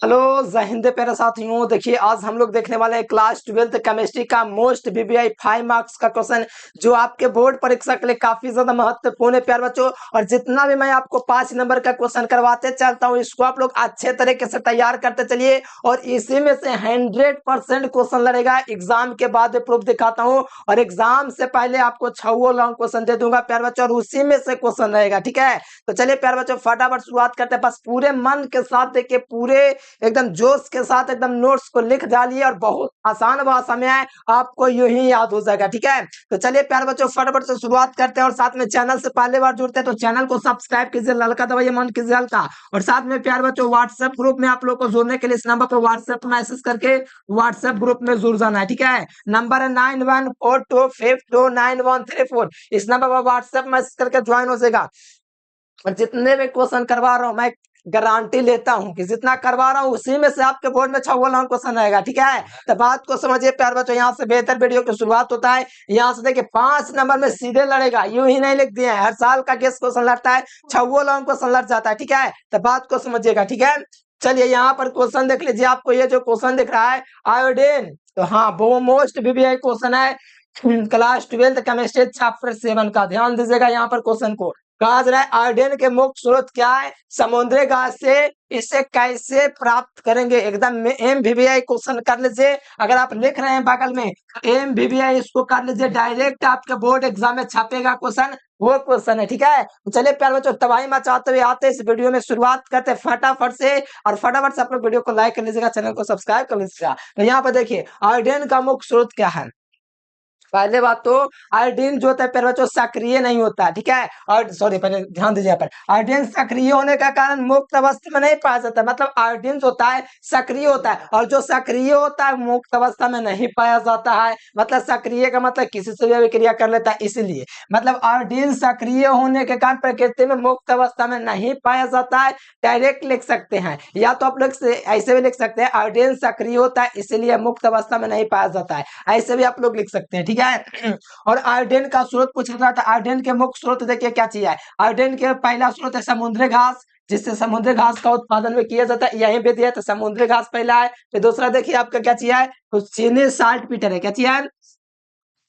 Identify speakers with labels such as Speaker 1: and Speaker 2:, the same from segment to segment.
Speaker 1: Hello जय हिंद प्यारे साथियों। देखिए आज हम लोग देखने वाले हैं क्लास 12th केमिस्ट्री का मोस्ट वीवीआई 5 मार्क्स का क्वेश्चन जो आपके बोर्ड परीक्षा के लिए काफी ज्यादा महत्वपूर्ण है प्यारे बच्चों। और जितना भी मैं आपको 5 नंबर का क्वेश्चन करवाते चलता हूँ इसको आप लोग अच्छे तरीके से तैयार करते चलिए और इसी में से 100% क्वेश्चन लड़ेगा। एग्जाम के बाद प्रूफ दिखाता हूँ और एग्जाम से पहले आपको 6 लॉन्ग क्वेश्चन दे दूंगा प्यारे बच्चों और उसी में से क्वेश्चन रहेगा। ठीक है, तो चलिए प्यारे बच्चों फटाफट शुरुआत करते हैं। बस पूरे मन के साथ देखिए, पूरे एकदम जोश के साथ एकदम नोट्स को लिख डालिए और बहुत आसान भाषा में है, आपको यूं ही याद हो जाएगा। ठीक है, तो चलिए प्यारे बच्चों फटाफट से शुरुआत करते हैं और साथ में चैनल से पहले बार जुड़ते हैं तो चैनल को सब्सक्राइब कीजिए, ललका दबाइए, मन कीजिए हल्का। और साथ में प्यारे बच्चों व्हाट्सएप ग्रुप में आप लोग को जुड़ने के लिए इस नंबर पर व्हाट्सएप मैसेज करके व्हाट्सएप ग्रुप में जुड़ जाना है। ठीक है, नंबर है 9142529134। इस नंबर पर व्हाट्सएप मैसेज करके ज्वाइन हो जाएगा। और जितने भी क्वेश्चन करवा रहा हूं मैं गारंटी लेता हूं कि जितना करवा रहा हूं उसी में से आपके बोर्ड में 6 क्वेश्चन रहेगा। ठीक है, तो बात को समझिए प्यार बच्चों, यहाँ से बेहतर वीडियो की शुरुआत होता है। यहाँ से देखिए 5 नंबर में सीधे लड़ेगा, यूं ही नहीं लिख दिए हैं। हर साल का गेस्ट क्वेश्चन लड़ता है, 6 क्वेश्चन लड़ जाता है। ठीक है, तो बात को समझिएगा। ठीक है, चलिए यहाँ पर क्वेश्चन देख लीजिए। आपको ये जो क्वेश्चन दिख रहा है आयोडीन, तो हाँ वो मोस्ट वीवीआई क्वेश्चन है क्लास 12th केमिस्ट्री चैप्टर 7 का। ध्यान दीजिएगा यहाँ पर क्वेश्चन को। कहा जा रहा है आयोडीन के मुख्य स्रोत क्या है, समुद्री घास से। इसे कैसे प्राप्त करेंगे, एकदम एमवीवीआई क्वेश्चन कर लीजिए। अगर आप लिख रहे हैं बगल में एमवीवीआई इसको कर लीजिए, डायरेक्ट आपके बोर्ड एग्जाम में छपेगा क्वेश्चन, वो क्वेश्चन है। ठीक है, तो चलिए प्यारे बच्चों तबाही मचाते हुए आते इस वीडियो में शुरुआत करते हैं फटाफट से। और फटाफट से आप लोग वीडियो को लाइक कर लीजिएगा, चैनल को सब्सक्राइब कर लीजिएगा। तो यहाँ पर देखिए आयोडीन का मुख्य स्रोत क्या है। पहले बात तो आयोडीन जो होता है प्यारे बच्चों सक्रिय नहीं होता। ठीक है, और सॉरी पहले ध्यान दीजिए पर आयोडीन सक्रिय होने का कारण मुक्त अवस्था में नहीं पाया जाता। मतलब आयोडीन जो होता है सक्रिय होता है और जो सक्रिय होता है मुक्त अवस्था में नहीं पाया जाता है। मतलब सक्रिय का मतलब किसी से भी अभिक्रिया कर लेता है, इसीलिए मतलब आयोडीन सक्रिय होने के कारण प्रकृति में मुक्त अवस्था में नहीं पाया जाता है। डायरेक्ट लिख सकते हैं या तो आप लोग ऐसे भी लिख सकते हैं आयोडीन सक्रिय होता है इसलिए मुक्त अवस्था में नहीं पाया जाता है, ऐसे भी आप लोग लिख सकते हैं। ठीक है, और आयोडीन का स्रोत पूछा था, आयोडीन के मुख्य स्रोत देखिए क्या चीज है। आयोडीन के पहला स्रोत है समुद्री घास, जिससे समुद्री घास का उत्पादन भी किया जाता है। यहीं पे दिया तो समुद्री घास पहला है। फिर दूसरा देखिए आपका क्या चीज है, तो चीनी साल्ट पीटर है। क्या चीज है,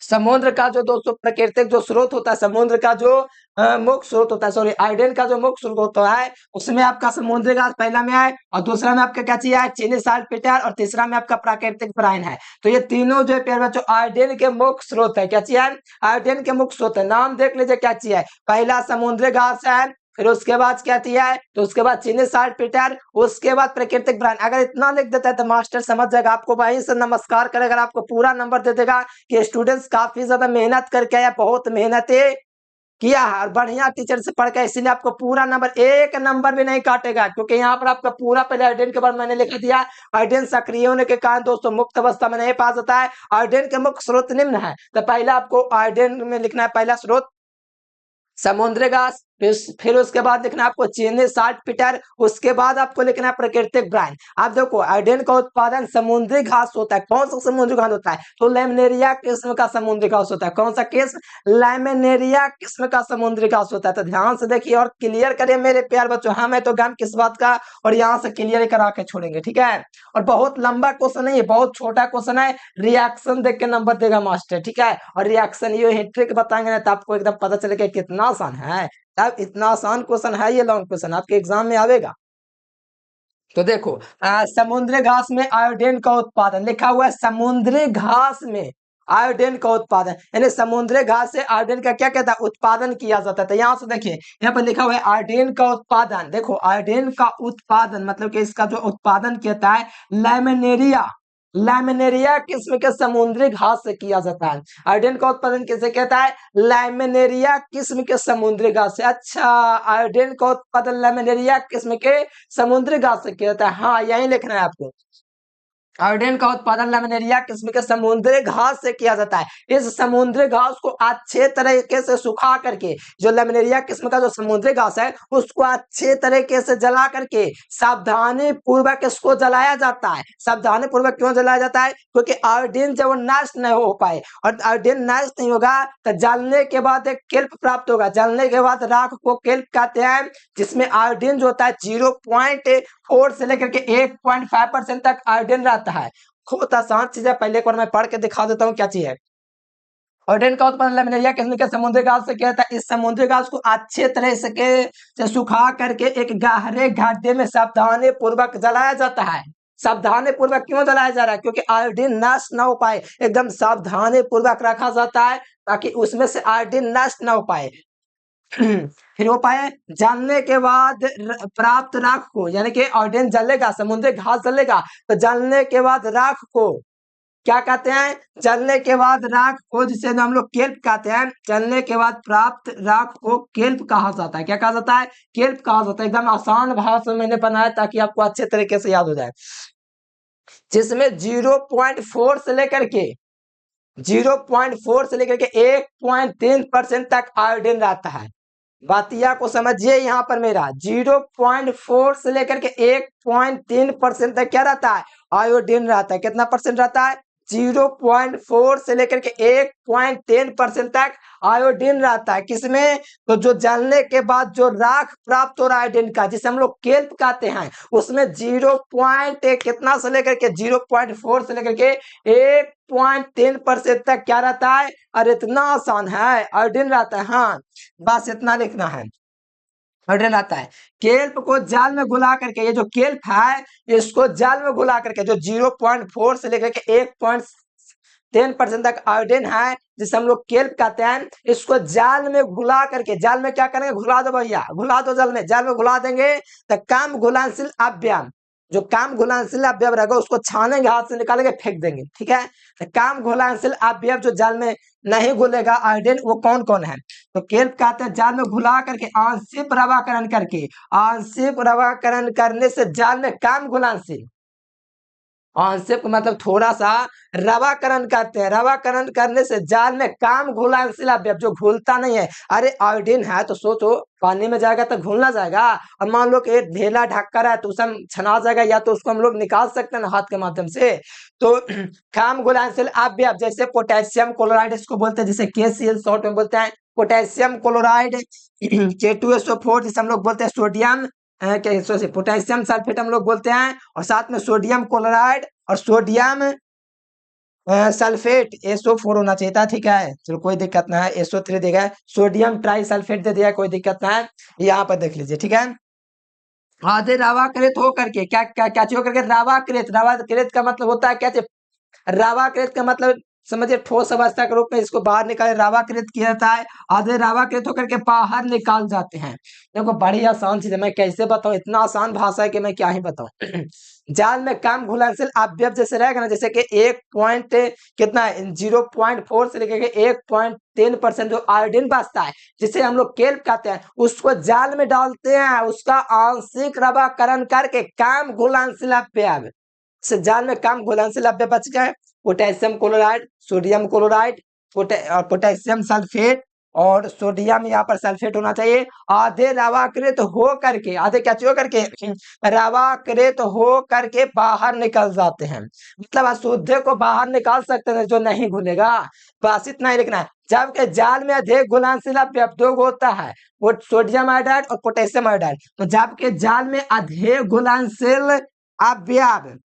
Speaker 1: समुद्र का जो दोस्तों प्राकृतिक जो स्रोत होता है, समुद्र का जो मुख्य स्रोत होता है, सॉरी आयोडीन का जो मुख्य स्रोत होता है उसमें आपका समुद्री घास पहला में है और दूसरा में आपका क्या चीज है चीनी साल्ट पीटर और तीसरा में आपका प्राकृतिक ब्राइन है। तो ये तीनों जो है प्यारे बच्चों आयोडीन के मुख्य स्रोत है। क्या चीज है, आयोडीन के मुख्य स्रोत है। नाम देख लीजिए क्या चीज है, पहला समुद्री घास है, फिर उसके बाद क्या दिया है, तो उसके बाद चीनी साल्ट पीटर, उसके बाद प्राकृतिक ब्रांड। अगर इतना लिख देता है तो मास्टर समझ जाएगा, आपको वहीं से नमस्कार करेगा, आपको पूरा नंबर दे देगा कि स्टूडेंट्स काफी ज्यादा मेहनत करके आया, बहुत मेहनत किया है और बढ़िया टीचर से पढ़ के, इसीलिए आपको पूरा नंबर, एक नंबर भी नहीं काटेगा क्योंकि यहाँ पर आपका पूरा पहले आयोडीन के बाद मैंने लिख दिया। आयोडीन सक्रिय होने के कारण दोस्तों मुक्त अवस्था में नहीं पाया जाता है। आयोडीन के मुख्य स्रोत निम्न है, तो पहला आपको आयोडीन में लिखना है पहला स्रोत समुद्री घास, फिर उसके बाद लिखना है आपको चीनी साल्ट पीटर, उसके बाद आपको लिखना है प्राकृतिक ब्रांड। आप देखो आयोडीन का उत्पादन समुद्री घास होता है। कौन सा समुद्री घास होता है, तो लैमिनेरिया किस्म का समुद्री घास होता है। कौन सा किस्म, लैमिनेरिया किस्म का समुद्री घास होता है। तो ध्यान से देखिए और क्लियर करिए मेरे प्यार बच्चों, हमें तो ज्ञान किस बात का, और यहाँ से क्लियर करा के छोड़ेंगे। ठीक है, और बहुत लंबा क्वेश्चन नहीं है, बहुत छोटा क्वेश्चन है, रिएक्शन देख के नंबर देगा मास्टर। ठीक है, और रिएक्शन ये ट्रिक बताएंगे ना तो आपको एकदम पता चलेगा कितना आसान है। अब इतना आसान क्वेश्चन है ये लॉन्ग क्वेश्चन आपके एग्जाम में आवेगा। तो देखो समुद्री घास में आयोडीन का उत्पादन लिखा हुआ है, समुद्री घास में आयोडीन का उत्पादन, यानी समुद्री घास से आयोडीन का क्या कहता है उत्पादन किया जाता है। तो यहाँ से देखिए यहाँ पर लिखा हुआ है आयोडीन का उत्पादन। देखो आयोडीन का उत्पादन मतलब कि इसका जो उत्पादन कहता है लैमिनेरिया, लैमिनेरिया किस्म के समुद्री घास से किया जाता है। आयोडीन का उत्पादन किसे कहता है, लैमिनेरिया किस्म के समुद्री घास से। अच्छा, आयोडीन का उत्पादन लैमिनेरिया किस्म के समुद्री घास से किया जाता है। हाँ यही लिखना है आपको, आयोडीन का उत्पादन लैमिनेरिया किस्म के समुद्री घास से किया जाता है। इस समुद्री घास को अच्छे तरीके से सुखा करके, जो लैमिनेरिया किस्म का जो समुद्री घास है उसको अच्छे तरीके से जला करके सावधानी पूर्वक इसको जलाया जाता है। सावधानी पूर्वक क्यों जलाया जाता है, क्योंकि आयोडीन जब नष्ट नहीं हो पाए, और आयोडीन नष्ट नहीं होगा तो जलने के बाद एक केल्प प्राप्त होगा। जलने के बाद राख को केल्प कहते हैं, जिसमें आयोडीन जो होता है 4 से लेकर के 1.5% तक आयोडीन रहता है। बहुत आसान चीज है, पहले एक बार मैं पढ़ के दिखा देता हूँ क्या चीज है। आयोडीन का उत्पादन लेमिनेरिया किस्म के समुद्री घास से किया जाता है। इस समुद्री घास को अच्छे तरह से सुखा करके एक गहरे गड्ढे में सावधानी पूर्वक जलाया जाता है। सावधानी पूर्वक क्यों जलाया जा रहा है? क्योंकि आयोडीन नष्ट न हो पाए, एकदम सावधानी पूर्वक रखा जाता है ताकि उसमें से आयोडीन नष्ट न हो पाए। फिर वो पाए जलने के बाद प्राप्त राख को, यानी कि आयोडीन जलेगा, समुद्री घास जलेगा तो जलने के बाद राख को क्या कहते हैं? जलने के बाद राख को, जिसे हम लोग केल्प कहते हैं, जलने के बाद प्राप्त राख को केल्प कहा जाता है। क्या कहा जाता है? केल्प कहा जाता है। एकदम आसान भाषा में मैंने बनाया ताकि आपको अच्छे तरीके से याद हो जाए। जिसमें 0.4 से लेकर के 1.3% तक आयोडीन रहता है। बातिया को समझिए, यहाँ पर मेरा 0.4 से लेकर के 1.3% तक क्या रहता है? आयोडीन रहता है। कितना परसेंट रहता है? 0.4 से लेकर के 1.3% तक आयोडीन रहता है। किसमें? तो जो जलने के बाद जो राख प्राप्त हो रहा है आयोडीन का, जिसे हम लोग केल्प कहते हैं, उसमें 0. कितना से लेकर के 0.4 से लेकर के 1.3% तक क्या रहता है? अरे इतना आसान है, आयोडीन रहता है। हाँ, बस इतना लिखना है, आयोडीन रहता है। केल्प को जाल में घुला करके, ये जो केल्प है इसको जाल में घुला करके, जो 0.4 से लेकर के 1.10% तक आयोडीन है, जिसे हम लोग केल्प कहते हैं, इसको जाल में घुला करके, जाल में क्या करेंगे? घुला दो भैया, घुला दो जाल में घुला देंगे तो काम घुलनशील अवयव, जो काम घुलनशील अवयव रहेगा उसको छानेंगे, हाथ से निकालेंगे, फेंक देंगे। ठीक है, तो काम घुलनशील अवयव जो जाल में नहीं घुलेगा आयोडीन, वो कौन कौन है? तो केल्प कहते हैं जाल में घुला करके आंशिक रवाकरण करके, आंशिक रवाकरण करने से जाल में काम घुलनशील, आंशिक मतलब थोड़ा सा रवाकरण करते हैं, रवाकरण करने से जाल में काम घुलनशील अवयव जो घुलता नहीं है। अरे आयोडीन है तो सोचो पानी में जाएगा तो घुलना जाएगा, और मान लो कि ढेला ढक्कर है तो उसे छना जाएगा, या तो उसको हम लोग निकाल सकते हैं हाथ के माध्यम से। तो काम घुलनशील अवयव जैसे पोटेशियम क्लोराइड इसको बोलते हैं, जिसे KCl शॉर्ट में बोलते हैं, पोटेशियम क्लोराइड, K2SO4 जिसे हम लोग बोलते हैं सोडियम, पोटेशियम सल्फेट हम लोग बोलते हैं, और साथ में सोडियम क्लोराइड और सोडियम सल्फेट SO4 होना चाहिए था। ठीक है, चलो कोई दिक्कत ना है, SO3 देगा, सोडियम ट्राई सल्फेट दे दिया, कोई दिक्कत ना है, यहाँ पर देख लीजिए। ठीक है, आधे रावाकृत होकर के क्या क्या क्या चीज होकर के? रावाकृत का मतलब होता है क्या चीज? रावाकृत का मतलब समझिए ठोस अवस्था के रूप में इसको बाहर निकाले, रावाकृत किया जाता है। आधे रावाकृत होकर के बाहर निकाल जाते हैं। देखो बड़ी आसान चीज है, मैं कैसे बताऊं, इतना आसान भाषा है कि मैं क्या ही बताऊं। जाल में काम घुलनशील अवयव जैसे रहेगा ना, जैसे कि 0.4 से लेकर के 1.3% जो आयोडीन बचता है, जिसे हम लोग केल्प कहते हैं, उसको जाल में डालते हैं, उसका आंशिक रवाकरण करके काम घुलनशील अवयव से जाल में काम घुलनशील अवयव बच गए। Potassium chloride, sodium chloride, potassium sulphate और सोडियम यहाँ पर सल्फेट होना चाहिए। आधे रवाकृत हो करके, आधे क्या हो करके? रवाकृत हो करके बाहर निकल जाते हैं, मतलब अशुद्ध को बाहर निकाल सकते हैं जो नहीं घुलेगा। बस इतना ही लिखना है। जबकि जाल में अधिक घुलनशील अवयव दो होता है, वो सोडियम आयोडाइड और पोटेशियम आयोडाइड। तो जबकि जाल में अधिक घुलनशील अवयव,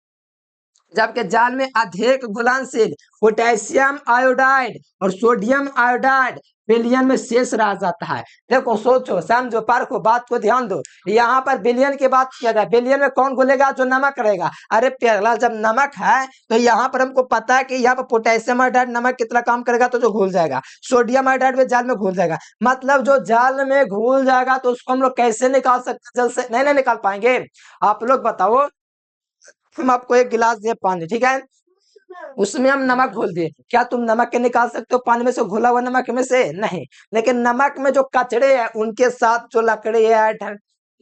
Speaker 1: जबकि जाल में अधिक घुलनशील पोटेशियम आयोडाइड और सोडियम आयोडाइड विलयन में शेष रह जाता है। देखो सोचो समझो परखो, बात को ध्यान दो। यहाँ पर विलयन की बात किया जाए, विलयन में कौन घुलेगा? जो नमक रहेगा। अरे प्याला, जब नमक है तो यहाँ पर हमको पता है कि यहाँ पर पोटेशियम आयोडाइड नमक कितना काम करेगा, तो जो घुल जाएगा। सोडियम आयोडाइड में जाल में घुल जाएगा, मतलब जो जाल में घुल जाएगा तो उसको हम लोग कैसे निकाल सकते? जल से नहीं निकाल पाएंगे। आप लोग बताओ, हम आपको एक गिलास दिए पानी, ठीक है, उसमें हम नमक घोल दिए, क्या तुम नमक के निकाल सकते हो पानी में से, घुला हुआ नमक में से? नहीं। लेकिन नमक में जो कचड़े हैं, उनके साथ जो लकड़ी है,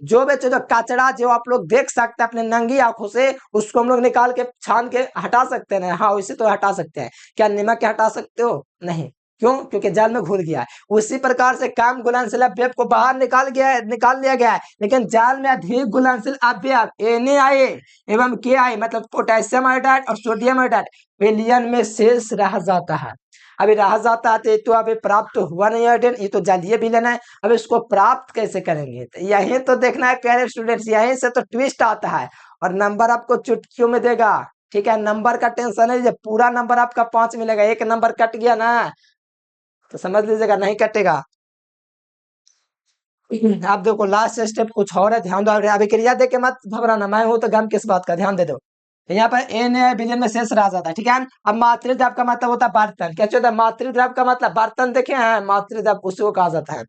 Speaker 1: जो बच्चे जो कचड़ा जो आप लोग देख सकते हैं अपने नंगी आंखों से, उसको हम लोग निकाल के छान के हटा सकते हैं। हाँ, उसे तो हटा सकते हैं। क्या नमक के हटा सकते हो? नहीं। क्यों? क्योंकि जाल में घुल गया है। उसी प्रकार से काम घुलनशील अवयव को बाहर निकाल लिया गया है, लेकिन जाल में अधिक घुलनशील अवयव NaOH एवं KI मतलब पोटेशियम आयोडाइड और सोडियम आयोडाइड विलयन में शेष रह जाता है। अभी रह जाता है तो अभी प्राप्त तो हुआ नहीं आयोडीन, ये तो जलीय विलयन है। अब इसको प्राप्त कैसे करेंगे, तो यही तो देखना है प्यारे स्टूडेंट्स, यहीं से तो ट्विस्ट आता है और नंबर आपको चुटकियों में देगा। ठीक है, नंबर का टेंशन है, जब पूरा नंबर आपका 5 मिलेगा, एक नंबर कट गया ना तो समझ लीजिएगा नहीं कटेगा। आप देखो लास्ट स्टेप कुछ और है, ध्यान दो। अभी क्रिया दे के मत घबराना, मैं हूं तो गम किस बात का, ध्यान दे दो। यहाँ पर एन विलयन में शेष रह जाता है। ठीक है, अब मातृद्रव का मतलब होता है बर्तन। क्या होता है मातृद्रव का मतलब, बर्तन देखे हैं मातृद्रव, उसको कहा जाता है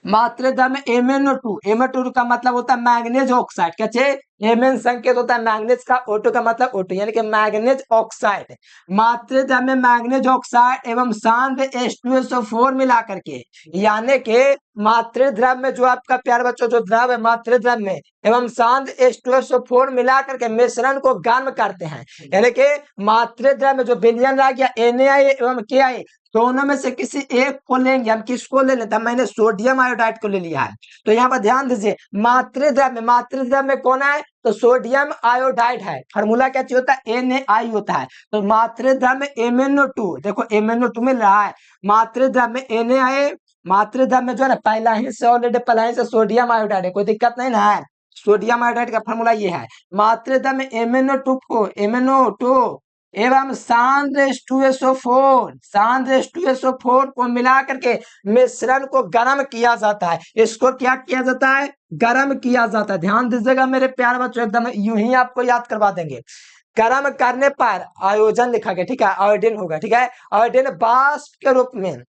Speaker 1: मातृद्रव में MnO2। MnO2 का मतलब होता है मैग्नीज ऑक्साइड। क्या चाहिए, Mn संकेत होता है मैग्नीज का, O2 का मतलब O2 यानी कि मैग्नीज ऑक्साइड। मातृद्रव में मैग्नीज ऑक्साइड एवं सांद्र H2SO4 मिला करके, यानी कि मातृद्रव में जो आपका प्यार बच्चों जो द्रव है मातृद्रव में एवं सांद्र H2SO4 मिला करके मिश्रण को गर्म करते हैं। यानी कि मातृद्रव में जो विलयन रह गया Na एवं Ki, दोनों में से किसी एक को लेंगे, हम किसको ले लेते हैं, मैंने सोडियम आयोडाइड को ले लिया है। तो यहाँ पर ध्यान दीजिए, मातृद्रव में कौन है, तो सोडियम आयोडाइड है। फार्मूला क्या चाहिए होता है, Na होता है। तो मातृद्रव में MnO2, देखो MnO2 मिल रहा है, मातृद्रव में Na, मातृद्रव में जो है ना पहला ही से ऑलरेडी पहला ही से सोडियम आयोडाइड है, कोई दिक्कत नहीं ना है। सोडियम आयोडाइड का फार्मूला ये है, मातृद्रव में MnO2 एवं सांद्र H2SO4 को मिला करके मिश्रण को गर्म किया जाता है। इसको क्या किया जाता है, गर्म किया जाता है। ध्यान दीजिएगा मेरे प्यारे बच्चों, एकदम यूं ही आपको याद करवा देंगे। गर्म करने पर आयोजन लिखा गया, ठीक है, आयोडीन होगा। ठीक है, आयोडीन वाष्प के रूप में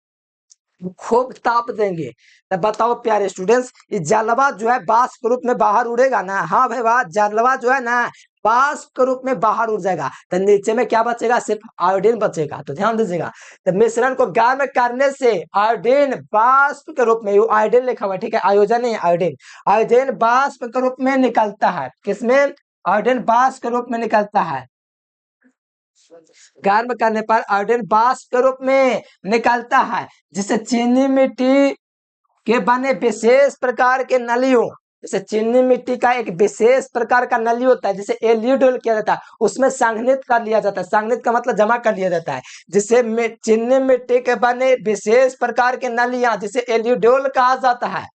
Speaker 1: खूब ताप देंगे। तो बताओ प्यारे स्टूडेंट्स, ये जलवा जो है वाष्प के रूप में बाहर उड़ेगा ना, हाँ भाई वाह, जलवा जो है ना वाष्प के रूप में बाहर उड़ जाएगा, तो नीचे में क्या बचेगा, सिर्फ आयोडीन बचेगा। तो ध्यान दीजिएगा, तो मिश्रण को गर्म करने से आयोडीन वाष्प के रूप में, आयोडीन लिखा हुआ है, ठीक है, आयोजन नहीं आयोडीन, आयोडीन वाष्प के रूप में निकलता है। किसमें, आयोडीन वाष्प के रूप में निकलता है। गर्म करने पर आयोडीन वाष्प के रूप में निकलता है, जिसे चीनी मिट्टी के बने विशेष प्रकार के नलियों, जैसे चीनी मिट्टी का एक विशेष प्रकार का नली होता है जिसे एल्यूडोल किया जाता है, उसमें संघनित कर लिया जाता है। संघनित का मतलब जमा कर लिया जाता है, जिसे चीनी मिट्टी के बने विशेष प्रकार के नलियां जिसे एल्यूडोल कहा जाता है,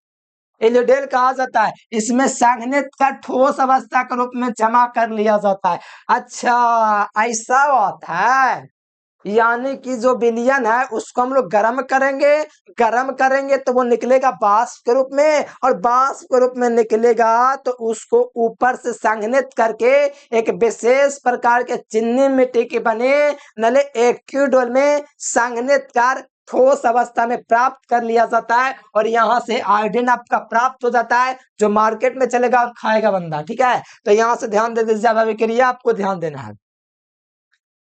Speaker 1: एल्यूडोल कहा जाता है, इसमें संघनित का ठोस अवस्था के रूप में जमा कर लिया जाता है। अच्छा ऐसा बात है, यानी कि जो विलयन है उसको हम लोग गर्म करेंगे तो वो निकलेगा वाष्प के रूप में, और वाष्प के रूप में निकलेगा तो उसको ऊपर से संघनित करके एक विशेष प्रकार के चीनी मिट्टी के बने नले एक्यूडोल में संघनित कर ठोस अवस्था में प्राप्त कर लिया जाता है, और यहाँ से आयोडीन आपका प्राप्त हो जाता है, जो मार्केट में चलेगा और खाएगा बंदा। ठीक है, तो यहाँ से ध्यान दे दीजिए, अभिक्रिया आपको ध्यान देना है।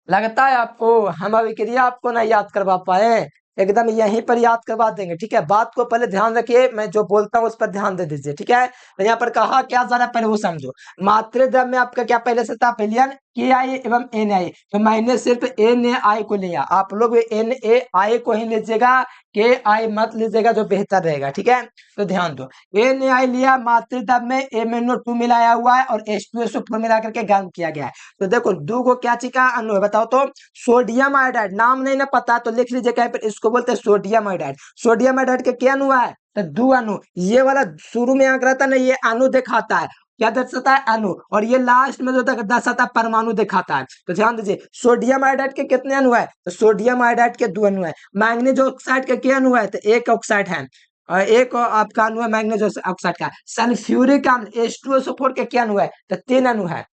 Speaker 1: लगता है आपको हम अभिक्रिया आपको नहीं याद करवा पाए, एकदम यहीं पर याद करवा देंगे। ठीक है, बात को पहले ध्यान रखिए, मैं जो बोलता हूँ उस पर ध्यान दे दीजिए। ठीक है, तो यहाँ पर कहा क्या जा रहा है पहले वो समझो। मातृद्रव में आपका क्या पहले से था, विलयन KI एवं Na, तो मैंने सिर्फ Na को लिया, आप लोग Na को ही लीजिएगा, KI मत लीजिएगा, जो बेहतर रहेगा। ठीक है, तो ध्यान दो, Na लिया, मातृद्रव में MnO2 मिलाया हुआ है और H2SO4 मिला करके गर्म किया गया है। तो देखो दो को क्या चीज का अणु है बताओ तो, सोडियम आयोडाइड, नाम नहीं ना पता तो लिख लीजिए कहीं पर, इसको बोलते हैं सोडियम आयोडाइड। सोडियम आयोडाइड के क्या अणु है, तो दो अणु, ये वाला शुरू में आंक रहता है ना, ये अणु दिखाता है, क्या दर्शाता है, अणु, और ये लास्ट में जो दर्शाता है परमाणु दिखाता है। तो ध्यान दीजिए, सोडियम आयोडाइड के कितने अणु है, तो सोडियम आयोडाइड के 2 अणु है। मैग्नीज ऑक्साइड के क्या अणु है, तो 1 ऑक्साइड है, और एक आपका अणु है मैग्नीज ऑक्साइड का। सल्फ्यूरिक अम्ल H2SO4 के क्या अणु है, तो 3 अणु है।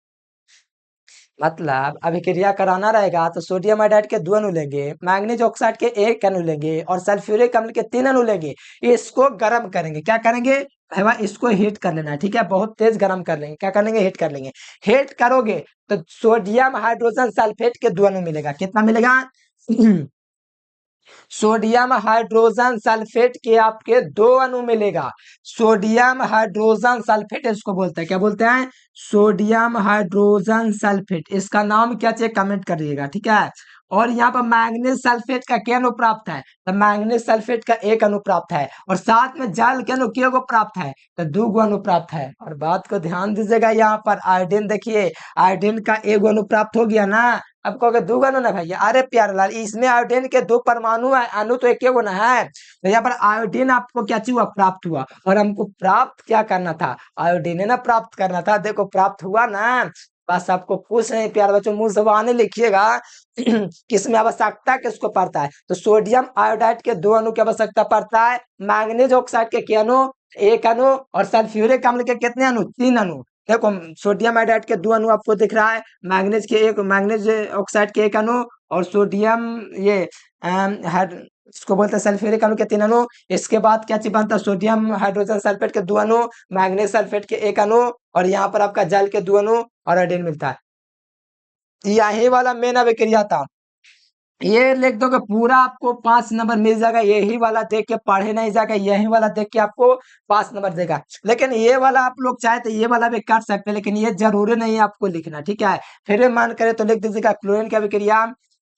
Speaker 1: मतलब अभिक्रिया कराना रहेगा तो सोडियम आयोडाइड के 2 अणु लेंगे, मैग्नीज ऑक्साइड के 1 अणु लेंगे, और सल्फ्यूरिक अम्ल के 3 अणु लेंगे। इसको गर्म करेंगे, क्या करेंगे भाई, इसको हीट कर लेना है। ठीक है, बहुत तेज गर्म कर लेंगे, क्या कर लेंगे, हीट कर लेंगे। हीट करोगे तो सोडियम हाइड्रोजन सल्फेट के 2 अणु मिलेगा, कितना मिलेगा सोडियम हाइड्रोजन सल्फेट के आपके 2 अणु मिलेगा। सोडियम हाइड्रोजन सल्फेट इसको बोलते हैं, क्या बोलते हैं, सोडियम हाइड्रोजन सल्फेट। इसका नाम क्या चाहिए कमेंट करिएगा। ठीक है, और यहाँ पर मैग्नीज सल्फेट का क्या अणु प्राप्त है, तो मैग्नीज सल्फेट का 1 अणु प्राप्त है, और साथ में जल के अणु को प्राप्त है, तो 2 अणु प्राप्त है। और बात को ध्यान दीजिएगा, यहाँ पर आयोडीन देखिए, आयोडीन का 1 अणु प्राप्त हो गया ना, अब कहोगे दो अणु ना भैया, अरे प्यारे लाल इसमें आयोडीन के दो परमाणु है, अणु तो एक ही गो ना है। तो यहाँ पर आयोडीन आपको क्या हुआ, प्राप्त हुआ, और हमको प्राप्त क्या करना था, आयोडीन ना प्राप्त करना था। देखो प्राप्त हुआ ना, बस आपको कुछ नहीं प्यारे बच्चों, मुंह जबानी लिखिएगा किसमें आवश्यकता किसको पड़ता है, तो सोडियम आयोडाइड के दो अणु की आवश्यकता पड़ता है, मैग्नीज ऑक्साइड के अणु एक अणु, और सल्फ्यूरिक अम्ल के कितने अणु, तीन अणु। देखो सोडियम आयोडाइड के दो अणु आपको दिख रहा है, मैग्नीज के एक, मैग्नीज ऑक्साइड के एक अणु, और सोडियम ये इसको बोलते हैं सल्फ्यूरिक अणु के तीन अणु। इसके बाद क्या चीज बनता है, सोडियम हाइड्रोजन सल्फेट के दो अणु, मैग्नीज सल्फेट के एक अणु, और यहाँ पर आपका जल के दो अणु और आयोडीन मिलता है। यही वाला मेन अभिक्रिया था, ये लिख दोगे पूरा आपको 5 नंबर मिल जाएगा। यही वाला देख के पढ़े नहीं जाएगा, यही वाला देख के आपको 5 नंबर देगा। लेकिन ये वाला आप लोग चाहे तो ये वाला भी कर सकते हैं, लेकिन ये जरूरी नहीं है आपको लिखना, ठीक है। फिर मन करे तो लिख दीजिएगा क्लोरीन की अभिक्रिया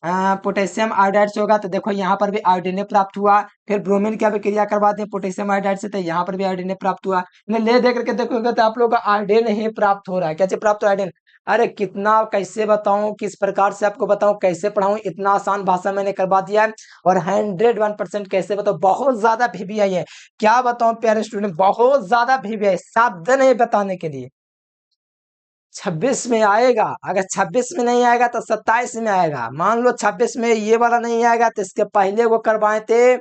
Speaker 1: पोटेशियम आयोडाइड से होगा, तो देखो यहाँ पर भी आयोडीन प्राप्त हुआ। फिर ब्रोमीन की अभिक्रिया करवा दें पोटेशियम आयोडाइड से, तो यहाँ पर भी आयोडीन प्राप्त हुआ। ले दे करके देखोगे तो आप लोग का आयोडीन ही प्राप्त हो रहा है। कैसे प्राप्त हो आयोडीन, अरे कितना कैसे बताऊं, किस प्रकार से आपको बताऊं, कैसे पढ़ाऊं, इतना आसान भाषा मैंने करवा दिया है। और 101% कैसे बताऊं, बहुत ज्यादा वीवीआई है, क्या बताऊं प्यारे स्टूडेंट, बहुत ज्यादा वीवीआई, शब्द नहीं बताने के लिए। 26 में आएगा, अगर 26 में नहीं आएगा तो 27 में आएगा। मान लो 26 में ये वाला नहीं आएगा तो इसके पहले वो करवाए थे,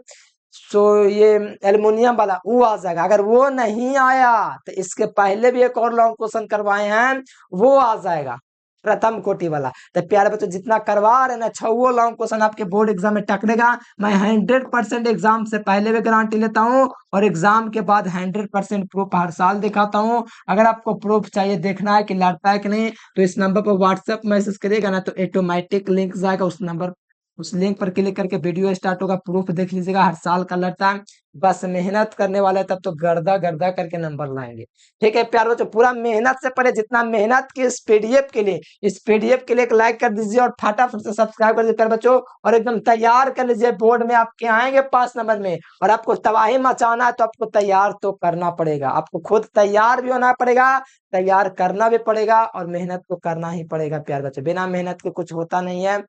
Speaker 1: सो ये एल्युमिनियम वाला वो आ जाएगा। अगर वो नहीं आया तो इसके पहले भी एक और लॉन्ग क्वेश्चन करवाए हैं, वो आ जाएगा प्रथम कोटि वाला। तो प्यारे बच्चों जितना करवा रहे ना, 6 लॉन्ग क्वेश्चन आपके बोर्ड एग्जाम में टकरेगा। मैं 100% एग्जाम से पहले भी गारंटी लेता हूँ, और एग्जाम के बाद 100% प्रूफ हर साल दिखाता हूँ। अगर आपको प्रूफ चाहिए, देखना है कि लड़ता है कि नहीं, तो इस नंबर पर व्हाट्सएप मैसेज करिएगा ना, तो ऑटोमेटिक लिंक जाएगा उस नंबर, उस लिंक पर क्लिक करके वीडियो स्टार्ट होगा, प्रूफ देख लीजिएगा, हर साल का लड़ता है। बस मेहनत करने वाले तब तो गर्दा गर्दा करके नंबर लाएंगे। ठीक है प्यारे बच्चों, पूरा मेहनत से पढ़े, जितना मेहनत की इस पीडीएफ के लिए, इस पीडीएफ के लिए एक लाइक कर दीजिए और फटाफट से सब्सक्राइब कर दीजिए प्यारे बच्चों, और एकदम तैयार कर लीजिए। बोर्ड में आपके आएंगे 5 नंबर में, और आपको तबाही मचाना है तो आपको तैयार तो करना पड़ेगा, आपको खुद तैयार भी होना पड़ेगा, तैयार करना भी पड़ेगा, और मेहनत तो करना ही पड़ेगा प्यारे बच्चों, बिना मेहनत के कुछ होता नहीं है।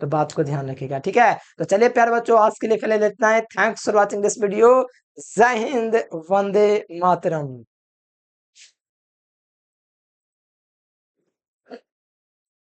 Speaker 1: तो बात को ध्यान रखिएगा, ठीक है। तो चलिए प्यारे बच्चों आज के लिए फिलहाल इतना है। Thanks for watching this video. जय हिंद, वंदे मातरम।